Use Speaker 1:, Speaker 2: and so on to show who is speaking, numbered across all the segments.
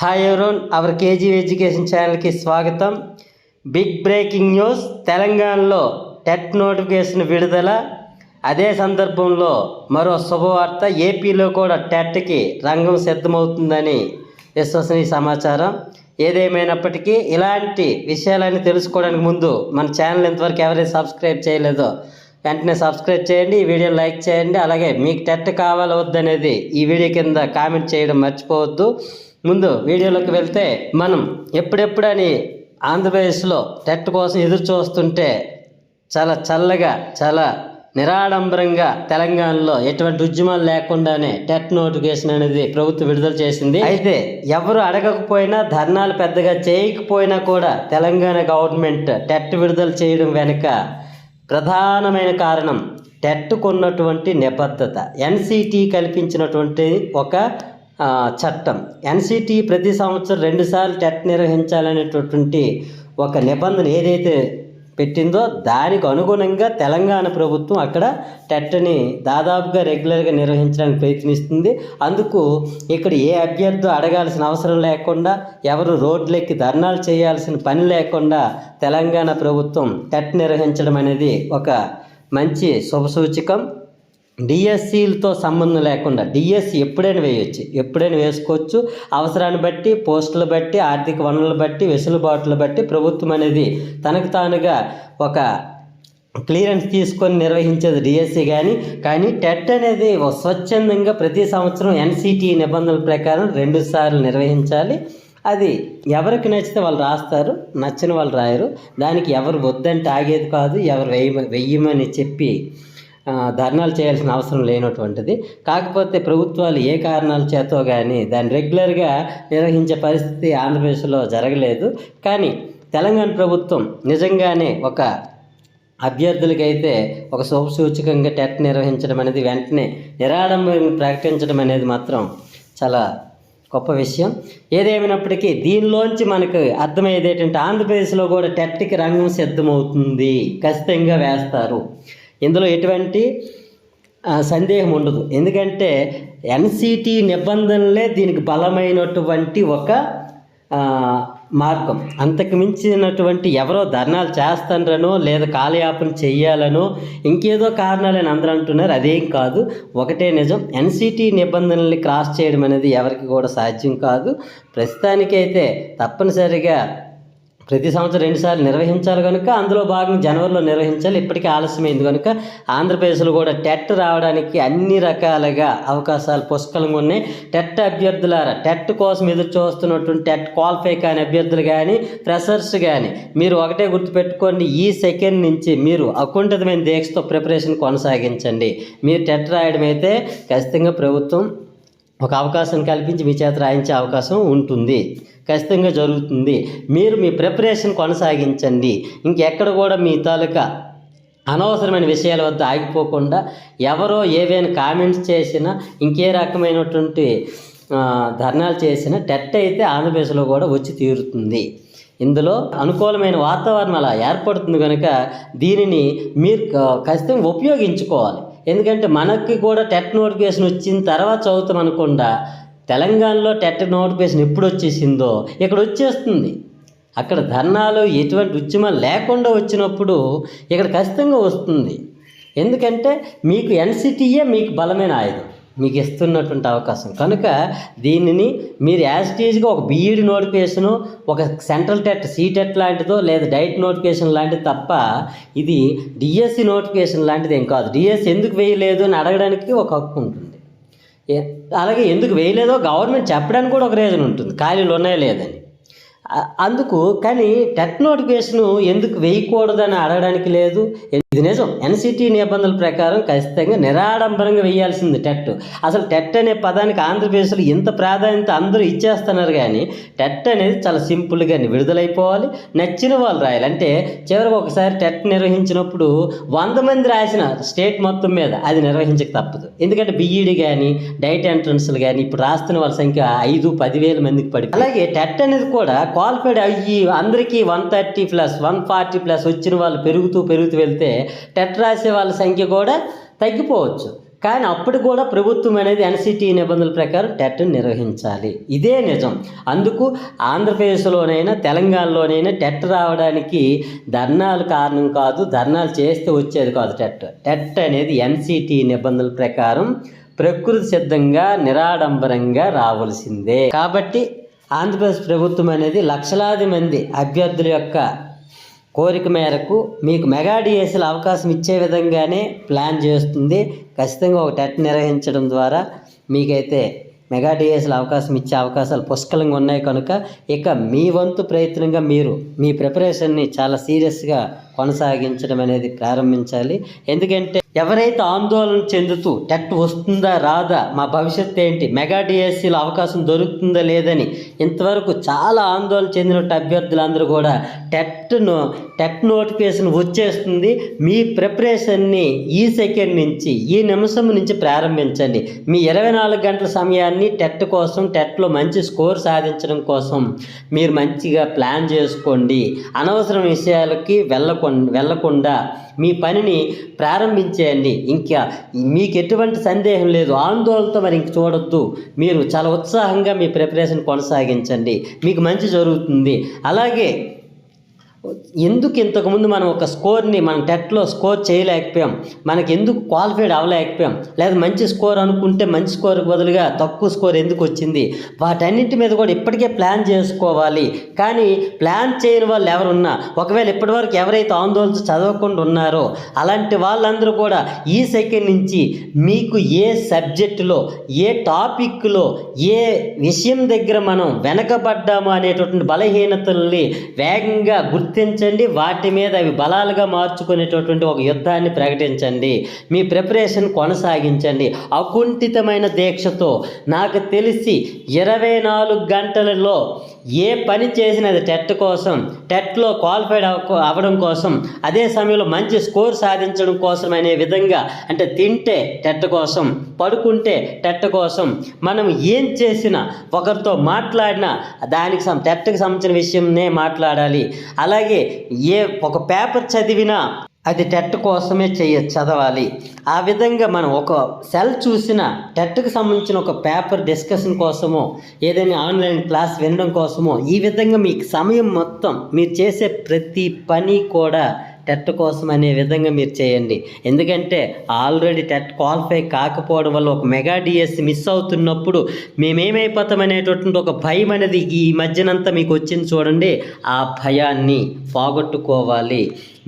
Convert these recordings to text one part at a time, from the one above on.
Speaker 1: Hi everyone, our KG education ఛానల్కి స్వాగతం. Big breaking news. తెలంగాణలో టెట్ నోటిఫికేషన్ విడుదల. అదే సందర్భంలో మరో శుభవార్త, ఏపీలో కూడా టెట్కి రంగం సిద్ధమవుతుందని విశ్వసనీయ సమాచారం. ఏదేమైనప్పటికీ ఇలాంటి విషయాలన్నీ తెలుసుకోవడానికి ముందు మన ఛానల్ ఇంతవరకు ఎవరైతే సబ్స్క్రైబ్ చేయలేదో వెంటనే సబ్స్క్రైబ్ చేయండి, ఈ వీడియో లైక్ చేయండి. అలాగే మీకు టెట్ కావాలా వద్దనేది ఈ వీడియో కింద కామెంట్ చేయడం మర్చిపోవద్దు. ముందు వీడియోలోకి వెళ్తే, మనం ఎప్పుడెప్పుడని ఆంధ్రప్రదేశ్లో టెట్ కోసం ఎదురు చూస్తుంటే చాలా చల్లగా, చాలా నిరాడంబరంగా తెలంగాణలో ఎటువంటి ఉద్యమాలు లేకుండానే టెట్ నోటిఫికేషన్ అనేది ప్రభుత్వం విడుదల చేసింది. అయితే ఎవరు అడగకపోయినా, ధర్నాలు పెద్దగా చేయకపోయినా కూడా తెలంగాణ గవర్నమెంట్ టెట్ విడుదల చేయడం వెనుక ప్రధానమైన కారణం టెట్కున్నటువంటి నిబద్ధత. ఎన్సిటి కల్పించినటువంటి ఒక చట్టం. ఎన్సిటి ప్రతి సంవత్సరం 2 సార్లు టెట్ నిర్వహించాలనేటటువంటి ఒక నిబంధన ఏదైతే పెట్టిందో దానికి అనుగుణంగా తెలంగాణ ప్రభుత్వం అక్కడ టెట్ని దాదాపుగా రెగ్యులర్గా నిర్వహించడానికి ప్రయత్నిస్తుంది. అందుకు ఇక్కడ ఏ అభ్యర్థి అడగాల్సిన అవసరం లేకుండా, ఎవరు రోడ్లెక్కి ధర్నాలు చేయాల్సిన పని లేకుండా తెలంగాణ ప్రభుత్వం టెట్ నిర్వహించడం అనేది ఒక మంచి శుభసూచకం. డిఎస్సీలతో సంబంధం లేకుండా డిఎస్సి ఎప్పుడైనా వేయవచ్చు, ఎప్పుడైనా వేసుకోవచ్చు. అవసరాన్ని బట్టి, పోస్టులు బట్టి, ఆర్థిక వనరులు బట్టి, వెసులుబాటులు బట్టి ప్రభుత్వం అనేది తనకు తానుగా ఒక క్లియరెన్స్ తీసుకొని నిర్వహించేది డిఎస్సి. కానీ టెట్ అనేది స్వచ్ఛందంగా ప్రతి సంవత్సరం ఎన్సిటి నిబంధనల ప్రకారం 2 సార్లు నిర్వహించాలి. అది ఎవరికి నచ్చితే వాళ్ళు రాస్తారు, నచ్చని వాళ్ళు రాయరు. దానికి ఎవరు వద్దంటే ఆగేది కాదు, ఎవరు వెయ్యమని చెప్పి ధర్నాలు చేయాల్సిన అవసరం లేనటువంటిది. కాకపోతే ప్రభుత్వాలు ఏ కారణాల చేతో కానీ దాన్ని రెగ్యులర్గా నిర్వహించే పరిస్థితి ఆంధ్రప్రదేశ్లో జరగలేదు. కానీ తెలంగాణ ప్రభుత్వం నిజంగానే ఒక అభ్యర్థులకైతే ఒక శుభసూచకంగా టెట్ నిర్వహించడం అనేది, వెంటనే నిరాడంబరంగా ప్రకటించడం అనేది మాత్రం చాలా గొప్ప విషయం. ఏదేమైనప్పటికీ దీనిలోంచి మనకు అర్థమయ్యేది ఏంటంటే, ఆంధ్రప్రదేశ్లో కూడా టెట్కి రంగం సిద్ధమవుతుంది, ఖచ్చితంగా వేస్తారు. ఇందులో ఎటువంటి సందేహం ఉండదు. ఎందుకంటే ఎన్సిటి నిబంధనలే దీనికి బలమైనటువంటి ఒక మార్గం. అంతకు మించినటువంటి ఎవరో ధర్నాలు చేస్తారనో, లేదా కాలయాపన చెయ్యాలనో, ఇంకేదో కారణాలని అందరూ అంటున్నారు. అదేం కాదు, ఒకటే నిజం. ఎన్సిటి నిబంధనల్ని క్రాస్ చేయడం అనేది ఎవరికి కూడా సాధ్యం కాదు. ప్రస్తుతానికైతే తప్పనిసరిగా ప్రతి సంవత్సరం 2 సార్లు నిర్వహించాలి కనుక అందులో భాగంగా జనవరిలో నిర్వహించాలి. ఇప్పటికీ ఆలస్యమైంది కనుక ఆంధ్రప్రదేశ్లో కూడా టెట్ రావడానికి అన్ని రకాలుగా అవకాశాలు పుష్కలంగా ఉన్నాయి. టెట్ అభ్యర్థులారా, టెట్ కోసం ఎదురు చూస్తున్నటువంటి టెట్ క్వాలిఫై కాని అభ్యర్థులు కానీ, ఫ్రెషర్స్ కానీ, మీరు ఒకటే గుర్తుపెట్టుకోండి, ఈ సెకండ్ నుంచి మీరు అకుంఠితమైన దీక్షతో ప్రిపరేషన్ కొనసాగించండి. మీరు టెట్ రాయడం అయితే ఖచ్చితంగా ప్రభుత్వం ఒక అవకాశం కల్పించి మీ చేత రాయించే అవకాశం ఉంటుంది, ఖచ్చితంగా జరుగుతుంది. మీరు మీ ప్రిపరేషన్ కొనసాగించండి. ఇంకెక్కడ కూడా మీ తాలూకా అనవసరమైన విషయాల వద్ద ఆగిపోకుండా, ఎవరో ఏవైనా కామెంట్స్ చేసినా, ఇంకే రకమైనటువంటి ధర్నాలు చేసినా టెట్ అయితే ఆంధ్రప్రదేశ్లో కూడా వచ్చి తీరుతుంది. ఇందులో అనుకూలమైన వాతావరణం అలా ఏర్పడుతుంది కనుక దీనిని మీరు ఖచ్చితంగా ఉపయోగించుకోవాలి. ఎందుకంటే మనకి కూడా టెట్ నోటిఫికేషన్ వచ్చిన తర్వాత చదువుతాం అనకుండా, తెలంగాణలో టెట్ నోటిఫికేషన్ ఎప్పుడు వచ్చేసిందో ఇక్కడ వచ్చేస్తుంది. అక్కడ ధర్నాలు ఎటువంటి ఉద్యమాలు లేకుండా వచ్చినప్పుడు ఇక్కడ ఖచ్చితంగా వస్తుంది. ఎందుకంటే మీకు ఎన్సిటియే మీకు బలమైన ఆయుధం, మీకు ఇస్తున్నటువంటి అవకాశం కనుక దీనిని మీరు యాజ్ ఇట్ ఈజ్గా ఒక బీఈడి నోటిఫికేషను, ఒక సెంట్రల్ టెట్, సీటెట్ లాంటిదో, లేదా డైట్ నోటిఫికేషన్ లాంటిది తప్ప ఇది డిఎస్సి నోటిఫికేషన్ లాంటిది ఏం కాదు. డిఎస్సి ఎందుకు వేయలేదు అని అడగడానికి ఒక హక్కు ఉంటుంది. అలాగే ఎందుకు వేయలేదో గవర్నమెంట్ చెప్పడానికి కూడా ఒక రీజన్ ఉంటుంది, ఖాళీలు ఉన్నాయో లేదని. అందుకు కానీ టెట్ నోటిఫికేషన్ ఎందుకు వేయకూడదని అడగడానికి లేదు. ఇది నిజం, ఎన్సిటి నిబంధనల ప్రకారం ఖచ్చితంగా నిరాడంబరంగా వేయాల్సింది టెట్. అసలు టెట్ అనే పదానికి ఆంధ్రప్రదేశ్లో ఇంత ప్రాధాన్యత అందరూ ఇచ్చేస్తున్నారు. కానీ టెట్ అనేది చాలా సింపుల్గా విడుదలైపోవాలి, నచ్చిన వాళ్ళు రాయాలి. అంటే చివరికి ఒకసారి టెట్ నిర్వహించినప్పుడు 100 మంది రాసిన స్టేట్ మొత్తం మీద అది నిర్వహించక తప్పదు. ఎందుకంటే బీఈడి కానీ, డైట్ ఎంట్రన్స్లు కానీ ఇప్పుడు రాస్తున్న వాళ్ళ సంఖ్య 5-10 వేల మందికి పడి. అలాగే టెట్ అనేది కూడా క్వాలిఫైడ్ అయ్యి అందరికీ 130+, 140+ వచ్చిన వాళ్ళు పెరుగుతూ వెళ్తే టెట్ రాసే వాళ్ళ సంఖ్య కూడా తగ్గిపోవచ్చు. కానీ అప్పుడు కూడా ప్రభుత్వం అనేది ఎన్సిటి నిబంధనల ప్రకారం టెట్ నిర్వహించాలి. ఇదే నిజం. అందుకు ఆంధ్రప్రదేశ్లోనైనా తెలంగాణలోనైనా టెట్ రావడానికి ధర్నాలు కారణం కాదు, ధర్నాలు చేస్తే వచ్చేది కాదు. టెట్ అనేది ఎన్సిటి నిబంధనల ప్రకారం ప్రకృతి సిద్ధంగా నిరాడంబరంగా రావాల్సిందే. కాబట్టి ఆంధ్రప్రదేశ్ ప్రభుత్వం అనేది లక్షలాది మంది అభ్యర్థుల యొక్క కోరిక మేరకు మీకు మెగా డిఎస్సీల అవకాశం ఇచ్చే విధంగానే ప్లాన్ చేస్తుంది. ఖచ్చితంగా ఒక టెట్ నిర్వహించడం ద్వారా మీకైతే మెగా డిఎస్సీల అవకాశం ఇచ్చే అవకాశాలు పుష్కలంగా ఉన్నాయి కనుక ఇక మీ వంతు ప్రయత్నంగా మీరు మీ ప్రిపరేషన్ని చాలా సీరియస్గా కొనసాగించడం అనేది ప్రారంభించాలి. ఎందుకంటే ఎవరైతే ఆందోళన చెందుతూ టెట్ వస్తుందా రాదా, మా భవిష్యత్తు ఏంటి, మెగా డిఎస్సీలో అవకాశం దొరుకుతుందా లేదని ఇంతవరకు చాలా ఆందోళన చెందిన అభ్యర్థులందరూ కూడా టెట్ నోటిఫికేషన్ వచ్చేస్తుంది, మీ ప్రిపరేషన్ని ఈ సెకండ్ నుంచి ఈ నిమిషం నుంచి ప్రారంభించండి. మీ 24 గంటల సమయాన్ని టెట్ కోసం, టెట్లో మంచి స్కోర్ సాధించడం కోసం మీరు మంచిగా ప్లాన్ చేసుకోండి. అనవసరం విషయాలకి వెళ్ళకుండా మీ పనిని ప్రారంభించేయండి. ఇంకా మీకు ఎటువంటి సందేహం లేదు, ఆందోళనతో మరి ఇంక చూడొద్దు. మీరు చాలా ఉత్సాహంగా మీ ప్రిపరేషన్ కొనసాగించండి, మీకు మంచి జరుగుతుంది. అలాగే ఎందుకు ఇంతకుముందు మనం ఒక స్కోర్ని మనం టెట్లో స్కోర్ చేయలేకపోయాం, మనకి ఎందుకు క్వాలిఫైడ్ అవ్వలేకపోయాం, లేదా మంచి స్కోర్ అనుకుంటే మంచి స్కోర్కి బదులుగా తక్కువ స్కోర్ ఎందుకు వచ్చింది, వాటన్నింటి మీద కూడా ఇప్పటికే ప్లాన్ చేసుకోవాలి. కానీ ప్లాన్ చేయని వాళ్ళు ఎవరున్నా, ఒకవేళ ఇప్పటివరకు ఎవరైతే ఆందోళన చదవకుండా ఉన్నారో అలాంటి వాళ్ళందరూ కూడా ఈ సెకండ్ నుంచి మీకు ఏ సబ్జెక్టులో, ఏ టాపిక్లో, ఏ విషయం దగ్గర మనం వెనకబడ్డాము అనేటటువంటి బలహీనతల్ని వేగంగా గుర్తించండి. వాటి మీద అవి బలాలుగా మార్చుకునేటటువంటి ఒక యుద్ధాన్ని ప్రకటించండి. మీ ప్రిపరేషన్ కొనసాగించండి అకుంఠితమైన దీక్షతో. నాకు తెలిసి 24 గంటలలో ఏ పని చేసినది టెట్ కోసం, టెట్లో క్వాలిఫైడ్ అవ్వడం కోసం, అదే సమయంలో మంచి స్కోర్ సాధించడం కోసం అనే విధంగా, అంటే తింటే టెట్ కోసం, పడుకుంటే టెట్ కోసం, మనం ఏం చేసినా, ఒకరితో మాట్లాడినా దానికి టెట్కి సంబంధించిన విషయంనే మాట్లాడాలి. అలాగే ఒక పేపర్ చదివినా అది టెట్ కోసమే చదవాలి. ఆ విధంగా మనం ఒక సెల్ చూసిన టెట్కి సంబంధించిన ఒక పేపర్ డిస్కషన్ కోసమో, ఏదైనా ఆన్లైన్ క్లాస్ వినడం కోసమో, ఈ విధంగా మీకు సమయం మొత్తం మీరు చేసే ప్రతి పని కూడా టెట్ కోసం అనే విధంగా మీరు చేయండి. ఎందుకంటే ఆల్రెడీ టెట్ క్వాలిఫై కాకపోవడం వల్ల ఒక మెగా డిఎస్సి మిస్ అవుతున్నప్పుడు మేమేమైపోతాం అనేటటువంటి ఒక భయం అనేది ఈ మధ్యనంతా మీకు వచ్చింది చూడండి. ఆ భయాన్ని పోగొట్టుకోవాలి.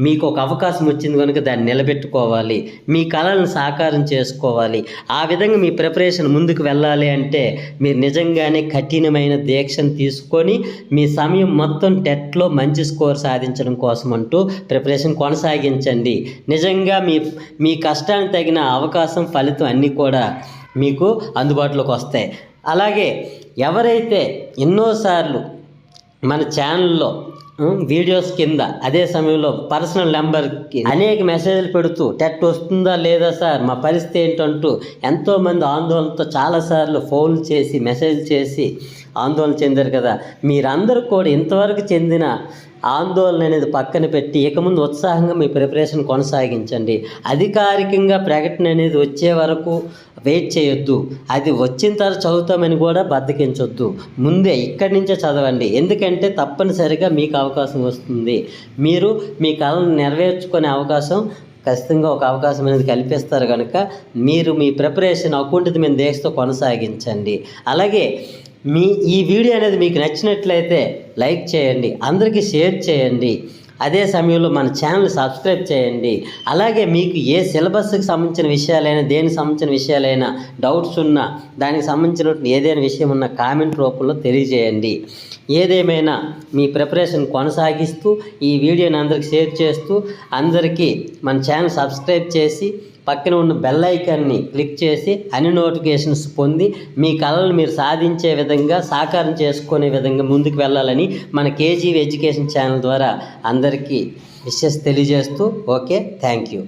Speaker 1: మీకు ఒక అవకాశం వచ్చింది కనుక దాన్ని నిలబెట్టుకోవాలి, మీ కళలను సాకారం చేసుకోవాలి. ఆ విధంగా మీ ప్రిపరేషన్ ముందుకు వెళ్ళాలి అంటే మీరు నిజంగానే కఠినమైన దీక్షను తీసుకొని మీ సమయం మొత్తం టెట్లో మంచి స్కోర్ సాధించడం కోసం అంటూ ప్రిపరేషన్ కొనసాగించండి. నిజంగా మీ కష్టానికి తగిన అవకాశం, ఫలితం అన్నీ కూడా మీకు అందుబాటులోకి వస్తాయి. అలాగే ఎవరైతే ఎన్నోసార్లు మన ఛానల్లో వీడియోస్ కింద అదే సమయంలో పర్సనల్ నెంబర్కి అనేక మెసేజ్లు పెడుతూ టెట్ వస్తుందా లేదా సార్, మా పరిస్థితి ఏంటంటూ ఎంతోమంది ఆందోళనతో చాలాసార్లు ఫోన్ చేసి మెసేజ్ చేసి ఆందోళన చెందారు కదా. మీరందరూ కూడా ఇంతవరకు చెందిన ఆందోళన అనేది పక్కన పెట్టి ఇక ముందు ఉత్సాహంగా మీ ప్రిపరేషన్ కొనసాగించండి. అధికారికంగా ప్రకటన అనేది వచ్చే వరకు వెయిట్ చేయొద్దు. అది వచ్చిన తర్వాత చదువుతామని కూడా బద్దకించొద్దు. ముందే ఇక్కడి నుంచే చదవండి. ఎందుకంటే తప్పనిసరిగా మీకు అవకాశం వస్తుంది. మీరు మీ కళను నెరవేర్చుకునే అవకాశం ఖచ్చితంగా ఒక అవకాశం అనేది కల్పిస్తారు కనుక మీరు మీ ప్రిపరేషన్ అకుంఠితమైన దీక్షతో కొనసాగించండి. అలాగే ఈ వీడియో అనేది మీకు నచ్చినట్లయితే లైక్ చేయండి, అందరికీ షేర్ చేయండి. అదే సమయంలో మన ఛానల్ సబ్స్క్రైబ్ చేయండి. అలాగే మీకు ఏ సిలబస్కి సంబంధించిన విషయాలైనా, దేనికి సంబంధించిన విషయాలైనా డౌట్స్ ఉన్నా, దానికి సంబంధించిన ఏదైనా విషయం ఉన్నా కామెంట్ రూపంలో తెలియజేయండి. ఏదేమైనా మీ ప్రిపరేషన్ కొనసాగిస్తూ ఈ వీడియోని అందరికి షేర్ చేస్తూ అందరికీ మన ఛానల్ సబ్స్క్రైబ్ చేసి పక్కన ఉన్న బెల్ ఐకాన్ని క్లిక్ చేసి అన్ని నోటిఫికేషన్స్ పొంది మీ కళలను మీరు సాధించే విధంగా, సాకారం చేసుకునే విధంగా ముందుకు వెళ్ళాలని మన కేజీవి ఎడ్యుకేషన్ ఛానల్ ద్వారా అందరికీ విషెస్ తెలియజేస్తూ ఓకే, థ్యాంక్ యూ.